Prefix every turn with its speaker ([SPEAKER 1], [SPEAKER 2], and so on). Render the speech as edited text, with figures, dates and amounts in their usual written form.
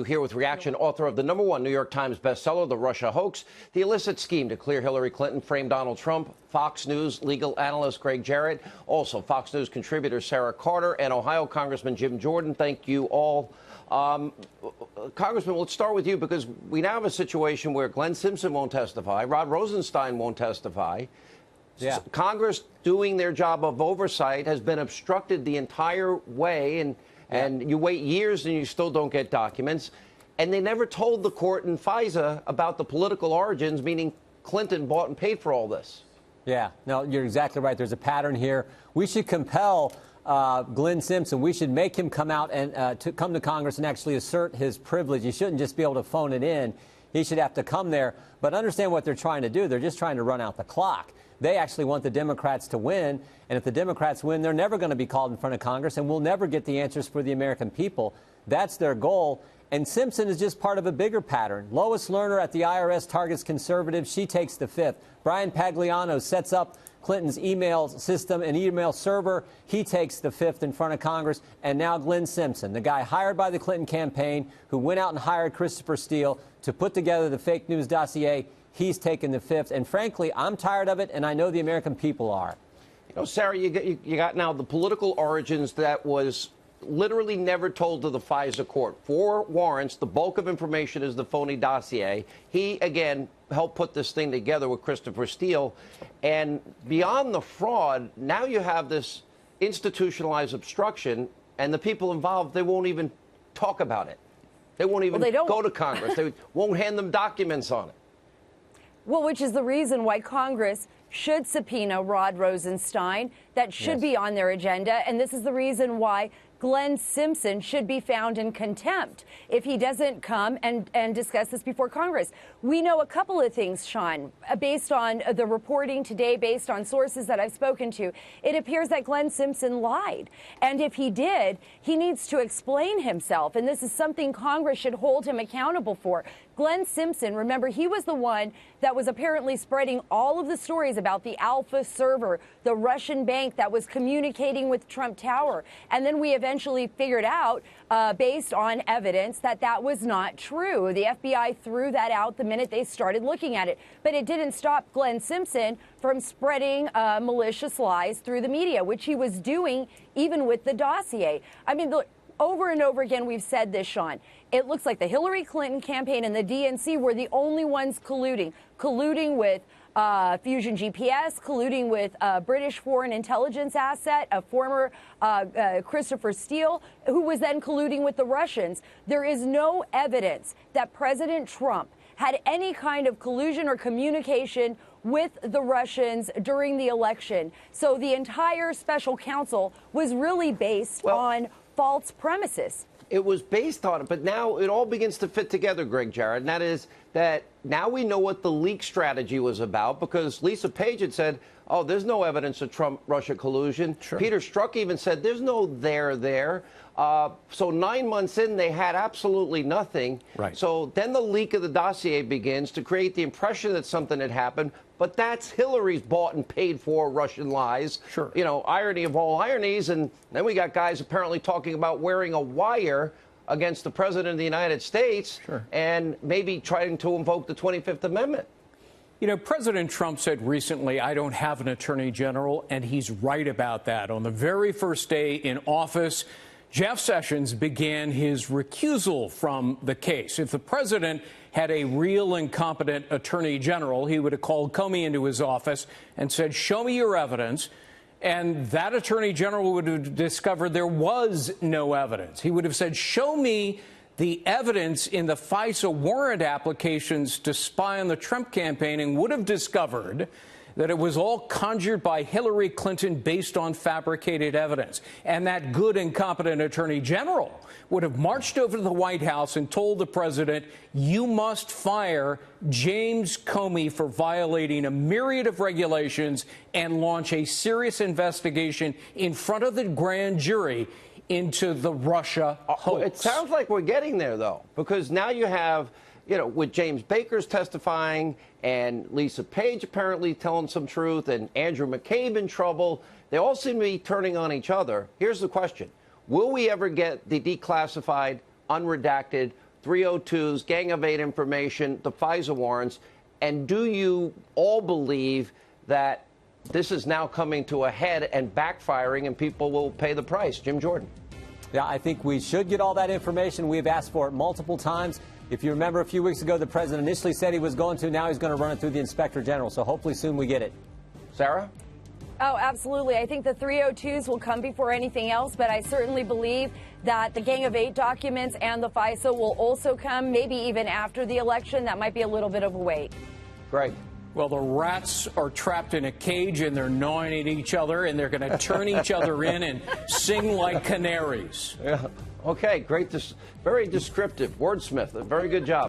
[SPEAKER 1] Here with reaction, author of the #1 New York Times bestseller, The Russia Hoax, The Illicit Scheme to Clear Hillary Clinton, Frame Donald Trump, Fox News legal analyst Greg Jarrett, also Fox News contributor Sarah Carter, and Ohio Congressman Jim Jordan. Thank you all. Congressman, let's start with you because we now have a situation where Glenn Simpson won't testify, Rod Rosenstein won't testify.
[SPEAKER 2] Yeah.
[SPEAKER 1] Congress doing their job of oversight has been obstructed the entire way, and you wait years and you still don't get documents. And they never told the court in FISA about the political origins, meaning Clinton bought and paid for all this.
[SPEAKER 2] Yeah, no, you're exactly right. There's a pattern here. We should compel Glenn Simpson. We should make him come out and to come to Congress and actually assert his privilege. He shouldn't just be able to phone it in. He should have to come there. But understand what they're trying to do. They're just trying to run out the clock. They actually want the Democrats to win, and if the Democrats win, they're never going to be called in front of Congress, and we'll never get the answers for the American people. That's their goal, and Simpson is just part of a bigger pattern. Lois Lerner at the IRS targets conservatives. She takes the fifth. Brian Pagliano sets up Clinton's email system and email server. He takes the fifth in front of Congress. And now Glenn Simpson, the guy hired by the Clinton campaign who went out and hired Christopher Steele to put together the fake news dossier. He's taken the fifth. And frankly, I'm tired of it, and I know the American people are.
[SPEAKER 1] You know, Sarah, you got now the political origins that was literally never told to the FISA court. 4 warrants, the bulk of information is the phony dossier. He, again, helped put this thing together with Christopher Steele. And beyond the fraud, now you have this institutionalized obstruction, and the people involved, they won't even talk about it. They won't even go to Congress. They won't hand them documents on it.
[SPEAKER 3] Well, which is the reason why Congress should subpoena Rod Rosenstein. That should be on their agenda. And this is the reason why Glenn Simpson should be found in contempt if he doesn't come and discuss this before Congress. We know a couple of things, Sean, based on the reporting today, based on sources that I've spoken to. It appears that Glenn Simpson lied. And if he did, he needs to explain himself. And this is something Congress should hold him accountable for. Glenn Simpson, remember, he was the one that was apparently spreading all of the stories about the Alpha server, the Russian bank that was communicating with Trump Tower. And then we eventually figured out, based on evidence, that that was not true. The FBI threw that out the minute they started looking at it. But it didn't stop Glenn Simpson from spreading malicious lies through the media, which he was doing even with the dossier. I mean, over and over again, we've said this, Sean. It looks like the Hillary Clinton campaign and the DNC were the only ones colluding with Fusion GPS, colluding with British foreign intelligence asset, a former Christopher Steele, who was then colluding with the Russians. There is no evidence that President Trump had any kind of collusion or communication with the Russians during the election. So the entire special counsel was really based on false premises.
[SPEAKER 1] It was based on it, but now it all begins to fit together, Greg Jarrett, and that is that now we know what the leak strategy was about because Lisa Page had said, oh, there's no evidence of Trump-Russia collusion. Sure. Peter Strzok even said there's no there. So 9 months in, they had absolutely nothing. Right. So then the leak of the dossier begins to create the impression that something had happened, but that's Hillary's bought and paid for Russian lies. Sure. You know, irony of all ironies. And then we got guys apparently talking about wearing a wire against the president of the United States and maybe trying to invoke the 25th Amendment.
[SPEAKER 4] You know, President Trump said recently, I don't have an attorney general, and he's right about that. On the very first day in office, Jeff Sessions began his recusal from the case. If the president had a real and competent attorney general, he would have called Comey into his office and said, show me your evidence. And that attorney general would have discovered there was no evidence. He would have said, show me the evidence in the FISA warrant applications to spy on the Trump campaign, and would have discovered that it was all conjured by Hillary Clinton based on fabricated evidence. And that good and competent attorney general would have marched over to the White House and told the president, you must fire James Comey for violating a myriad of regulations and launch a serious investigation in front of the grand jury into the Russia hoax.
[SPEAKER 1] It sounds like we're getting there, though, because now you have, you know, with James Baker's testifying and Lisa Page apparently telling some truth and Andrew McCabe in trouble, they all seem to be turning on each other. Here's the question. Will we ever get the declassified, unredacted 302s, Gang of Eight information, the FISA warrants? And do you all believe that this is now coming to a head and backfiring and people will pay the price? Jim Jordan.
[SPEAKER 2] Yeah, I think we should get all that information. We've asked for it multiple times. If you remember a few weeks ago, the president initially said he was going to. Now he's going to run it through the inspector general. So hopefully soon we get it.
[SPEAKER 1] Sarah?
[SPEAKER 3] Oh, absolutely. I think the 302s will come before anything else, but I certainly believe that the Gang of Eight documents and the FISA will also come, maybe even after the election. That might be a little bit of a wait.
[SPEAKER 1] Greg?
[SPEAKER 4] Well, the rats are trapped in a cage and they're gnawing at each other and they're going to turn each other in and sing like canaries.
[SPEAKER 1] Yeah. Okay, great. Very descriptive. Wordsmith. A very good job.